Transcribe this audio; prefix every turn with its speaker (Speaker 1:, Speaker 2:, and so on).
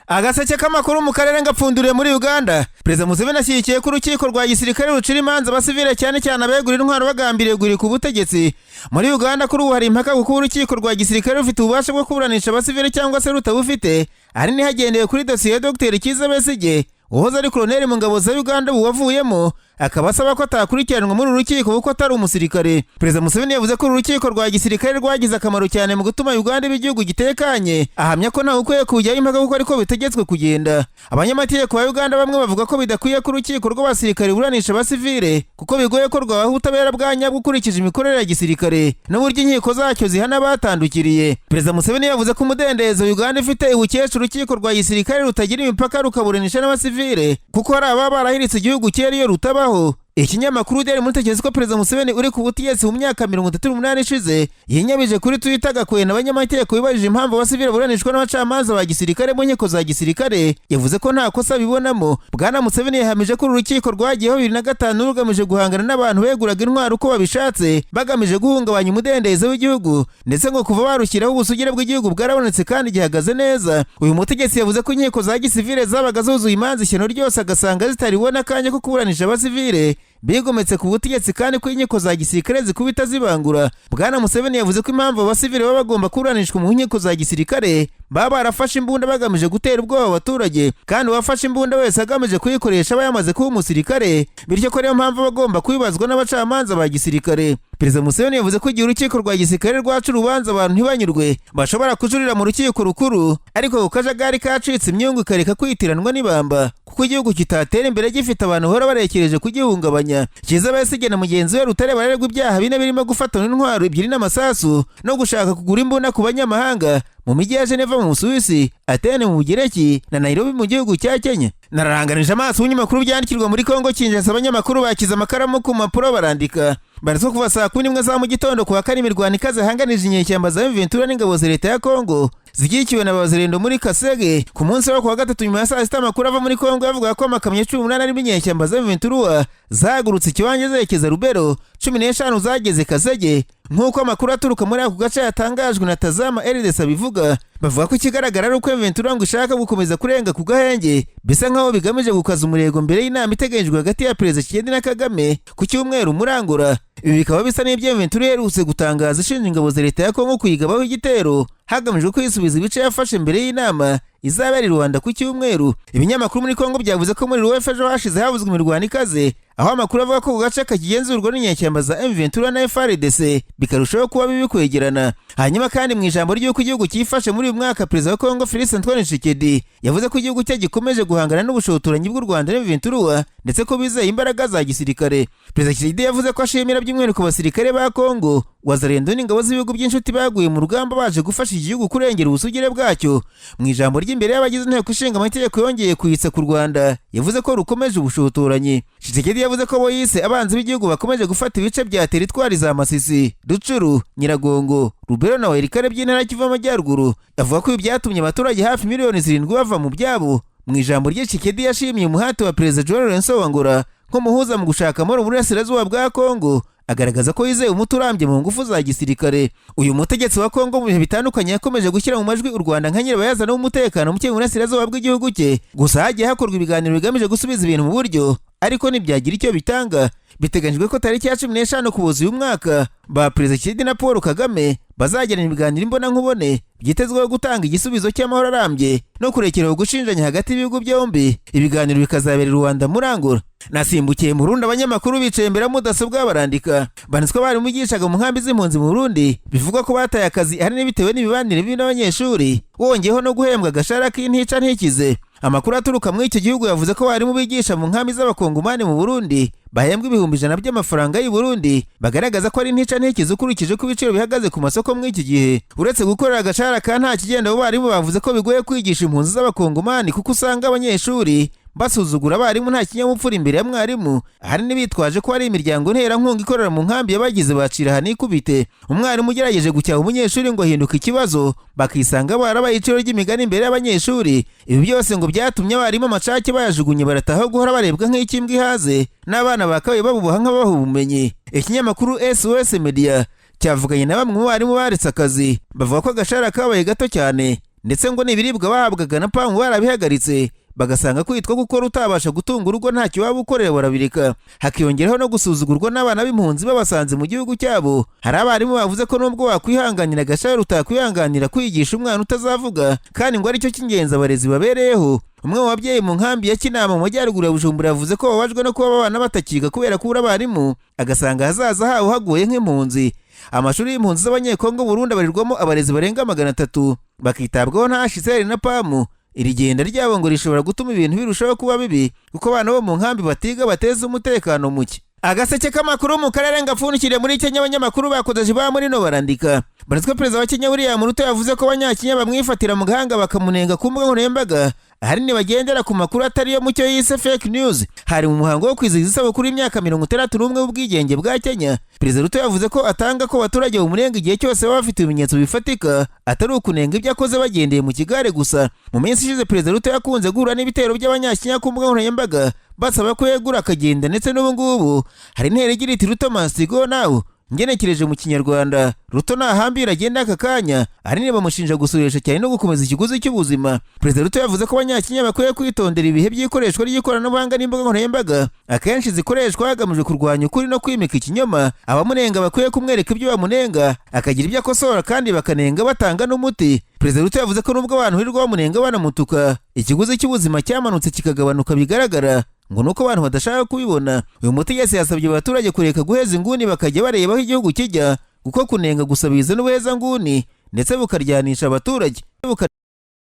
Speaker 1: Agaseke k'amakuru mu karere ngapfunduriye muri Uganda. Perezida Museveni ashyigikiye ko urukiko rwa gisirikare rucira imanza abasivile cyane cyane abegurira intwaro bagambiriye ku butegetsi. Muri Uganda kuri ubu hari impaka kuko urukiko rwa gisirikare rufite ububasha bwo kuburanisha abasivile cyangwa se rutabufite. Ari ni hagendewe kuri dosiye ya Dr. Kiza Besigye uhoze ari koloneli mu ngabo za Uganda wavuyemo, akaba asaba ko atakurikiranwa muri urukiko kuko atari umusirikare. Perezida Museveni yavuze ko urukiko rwa gisirikare rwagize akamaro cyane mu gutuma Uganda igihugu gitekanye, ahamya ko ntawe ukwiye kujyaho impaka kuko ariko bitegetswe kugenda. Abanyamategeko ba Uganda bamwe bavuga ko bidakwiye ko urukiko rw'abasirikare buranisha abasivile kuko bigoye ko rwabaha ubutabera bwa nyabwo ukurikije imikorere ya gisirikare n'uburyo inkiko zacyo zihana batandukiriye. Perezida Museveni yavuze ko umudendezo Uganda ifite ubukesha urukiko rwa gisirikare rutagira imipaka rukaburanisha n'abasivile kuko hari ababa barahiritse igihugu cyera iyo rutabaho. Ikinyamakuru Daily mutekereza ko Perezida Museveni uri ku butegetsi mu myaka 38 ishize yinyabije kuri Twitter agakwena abanyamategeko bibajije impamvu abasivile buranishwa n'abacamanza ba gisirikare mu nkiko za gisirikare. Yavuze ko nta kosa bibonamo. Bwana Museveni yahamije ko urukiko rwagiyeho 2005 rugamije guhangana n'abantu beguraga intwaro uko babishatse bagamije guhungabanya umudendezo w'igihugu, ndetse ngo kuva barushyiraho ubusugire bw'igihugu bwarabonetse kandi gihagaze neza. Uyu mutegetsi yavuze ko inkiko za gisivile zabaga zuzuye imanza ishyano ryose agasanga zitaribona akanya ko kuburanisha abasivile bigometse ku butegetsi kandi ko inkiko za gisirikare zikubita zibangura. Bwana Museveni yavuze ko impamvu abasivile baba bagomba kuburanishwa mu nkiko za gisirikare baba barafashe imbunda bagamije gutera ubwoba abaturage, kandi uwafashe imbunda wese agamije kuyikoresha aba yamaze kuba umusirikare, bityo ko ariyo mpamvu bagomba kubibazwa n'abacamanza ba gisirikare. Perezida Museveni yavuze ko igihe urukiko rwa gisirikare rwaca urubanza abantu ntibanyurwe bashobora kujurira mu rukiko rukuru, ariko ku kajagari kacitse imyungu ikareka kwitiranwa n'ibamba kuko igihugu kitatera imbere gifite abantu bahora barekereje kugihungabanya. Kiza Besigye na mugenzi we Rutare barerwa ibyaha bine birimo gufatana intwaro ebyiri n'amasasu no gushaka kugura imbunda ku banyamahanga mu mijyi ya Geneva mu Busuwisi, Atene mu Bugereki na Nairobi mu gihugu cya Kenya. Nararanganije amaso y'ibinyamakuru byandikirwa muri Kongo Kinshasa. Abanyamakuru bakiza amakaramu ku mpapuro barandika. Baretse kuva saa 11 za mu gitondo kuwa kane imirwano ikaze hanganije inyeshyamba za M23 n'ingabo za leta ya Kongo zigikiwe na bazerendo muri Kasege. Ku munsi wa kuwa gatatu nyuma ya saa 6 amakuru ava muri Kongo yavuga ko amakamyo 18 ari inyeshyamba za M23 zagurutse ikiwanje zerekeza Rubero, 15 zageze Kasege nk'uko amakuru aturuka muri ako gace yatangajwe na Tazama RDC bivuga. Bavuga ko ikigaragara ari uko M23 ngo ishaka gukomeza kurenga ku gahenge, bisa nkaho bigamije gukaza umurego mbere y'inama iteganyijwe hagati ya Perezida Tshisekedi na Kagame ku cyumweru Murangura. Ibi bikaba bisa n'ibyo M23 yerutse gutangaza ishinja ingabo za leta ya Kongo kuyigabaho igitero hagamijwe kwisubiza ibice yafashe mbere y'inama izabera i Rwanda ku cyumweru. Ibinyamakuru muri Kongo byavuze ko muri Rwanda ejo hashize havuzwe imirwano ikaze, aho amakuru avuga ko ku gace kakigenzurwa n'inyeshyamba za M23 na FARDC bikarushaho kuba bibi kwegerana. Hanyuma kandi mu ijambo ry'uko igihugu cyifashe muri uyu mwaka, Perezida wa Kongo Felix Antoine Tshisekedi yavuze ko igihugu cye gikomeje guhangana n'ubushotoranyi bw'u Rwanda M23 ndetse ko bizeye imbaraga za gisirikare. Perezida Tshisekedi yavuze ko ashimira by'umwihariko abasirikare ba Kongo, wazarendo n'ingabo z'ibihugu by'inshuti baguye mu rugamba baje gufasha igihugu kurengera ubusugire bwacyo. Mu ijambo ry'imbere y'abagize inteko ishinga amategeko yongeye kwitsa ku Rwanda yavuze ko rukomeje ubushotoranyi. Tshisekedi yavuze ko bo yise abanzi b'igihugu bakomeje gufata ibice bya teritwari za Masisi, Rucuru, Nyiragongo, Rubero na Walikare by'intara Kivu y'Amajyaruguru. Avuga ko ibi byatumye abaturage hafi miliyoni 7 bava mu byabo. Mu ijambo rye Tshisekedi yashimiye umuhati wa Perezida Joao Lourenço wa Angola nk'umuhuza mu gushaka amahoro mu burasirazuba bwa Kongo, agaragaza ko yizeye umuti urambye mu ngufu za gisirikare. Uyu mutegetsi wa Kongo mu bihe bitandukanye yakomeje gushyira mu majwi u Rwanda nka nyirabayazana w'umutekano muke mu burasirazuba bw'igihugu cye. Gusa hagiye hakorwa ibiganiro bigamije gusubiza ibintu mu buryo, ariko ntibyagira icyo bitanga. Biteganyijwe ko tariki ya 15 Ukuboza uyu mwaka ba Perezida Tshisekedi na Paul Kagame bazagirana ibiganiro imbona nkubone byitezweho gutanga igisubizo cy'amahoro arambye no kurekeraho gushinjanya hagati y'ibihugu byombi. Ibiganiro bikazabera i Rwanda Murangura. Nasimbukiye mu Burundi abanyamamakuru bicaye imbere ya mudasobwa barandika. Banditswe bari mugishaga mu nkambi z'impunzi mu Burundi bivugwa ko bataye akazi hari n'ibitewe n'imibanire bibi n'abanyeshuri, wongeyeho no guhembwa agashara k'intica ntikize. Amakuru aturuka muri icyo gihugu yavuze ko bari mu bigisha mu nkambi z'abakongomani mu Burundi bahembwa ibihumbi 100 by'amafaranga y'u Burundi, bagaragaza ko ari intica ntikize ukurikije ko ibiciro bihagaze ku masoko muri iki gihe. Uretse gukorera agashara ka nta kigenda, abo barimu bavuze ko bigoye kwigisha impunzi z'abakongomani kuko usanga abanyeshuri basuzugura abarimu nta kinyamupfura imbere ya mwarimu. Hari n'ibitwaje ko ari imiryango nterankunga ikorera mu nkambi y'abagize bacira hanikubite. Umwarimu ugerageje gucyaha umunyeshuri ngo ahinduke ikibazo bakisanga barabaye iciro ry'imigani imbere y'abanyeshuri. Ibi byose ngo byatumye abarimu amacaki bayajugunye barataho guhora barebwa nk'ikimbwa ihaze n'abana bakabaye babubaha nk'abaha ubumenyi. Ikinyamakuru SOS Media cyavuganye na bamwe mu barimu baretse akazi bavuga ko agashara kabaye gato cyane ndetse ngo n'ibiribwa bahabwaga na pamu barabihagaritse, bagasanga kwitwa gukora utabasha gutunga urugo ntacyo waba ukorera barabireka. Hakiyongeraho no gusuzugurwa n'abana b'impunzi babasanze mu gihugu cyabo. Hari abarimu bavuze ko nubwo wakwihanganira agashahara utakwihanganira kwigisha umwana utazavuga, kandi ngo aricyo cy'ingenzi abarezi babereyeho. Umwe mu babyeyi mu nkambi ya Kinama mu majyaruguru ya Bujumbura yavuze ko babajwe no kuba abana batakiga kubera kubura abarimu, agasanga ahazaza hawo hagoye nk'impunzi. Amashuri y'impunzi z'abanyekongo Burundi abarirwamo abarezi barenga 300 bakitabwaho nta HCR na pamu. Iri genda ryabo ngo rishobora gutuma ibintu birushaho kuba bibi kuko abana bo mu nkambi batiga bateza umutekano muke. Agaseke k'amakuru mu karere ngapfundikire muri Kenya, abanyamakuru bakodeje ba muri no barandika. Baratwe Perezida wa Kenya William Ruto yavuze ko abanyakenya bamwifatira mu gahanga bakamunenga ku mbuga nkoranyambaga ahanini bagendera ku makuru atari yo mu cyo yise fake news. Hari mu muhango wo kwizihiza isabukuru y'imyaka 61 w'ubwigenge bwa Kenya, Perezida Ruto yavuze ko atanga ko abaturage bamunenga igihe cyose baba bafite ibimenyetso bifatika, atari ukunenga ibyo akoze bagendeye mu kigare gusa. Mu minsi ishize Perezida Ruto yakunze guhura n'ibitero by'abanyakenya ku mbuga nkoranyambaga basaba ko yegura akagenda, ndetse n'ubu ngubu hari intera igira iti Ruto must go now. Ngenekereje mu Kinyarwanda, Ruto nahambira agenda aka kanya, ahanini bamushinja gusuresha cyane no gukomeza ikiguzi cy'ubuzima. Perezida Ruto yavuze ko abanyakenya bakwiye kwitondera ibihe by'ikoreshwa ry'ikoranabuhanga n'imbuga nkoranyambaga akenshi zikoreshwa hagamijwe kurwanya ukuri no kwimika ikinyoma. Abamunenga bakwiye kumwereka ibyo bamunenga, akagira ibyo akosora kandi bakanenga batanga n'umuti. Perezida Ruto yavuze ko nubwo abantu birirwa bamunenga banamutuka, ikiguzi cy'ubuzima cyamanutse kikagabanuka bigaragara, ngo nuko abantu badashaka kubibona. Uyu mutegetsi yasabye abaturage kureka guheza inguni bakajya bareba aho igihugu kijya, kuko kunenga gusa biza n'ubuheza nguni ndetse bukaryanisha abaturage.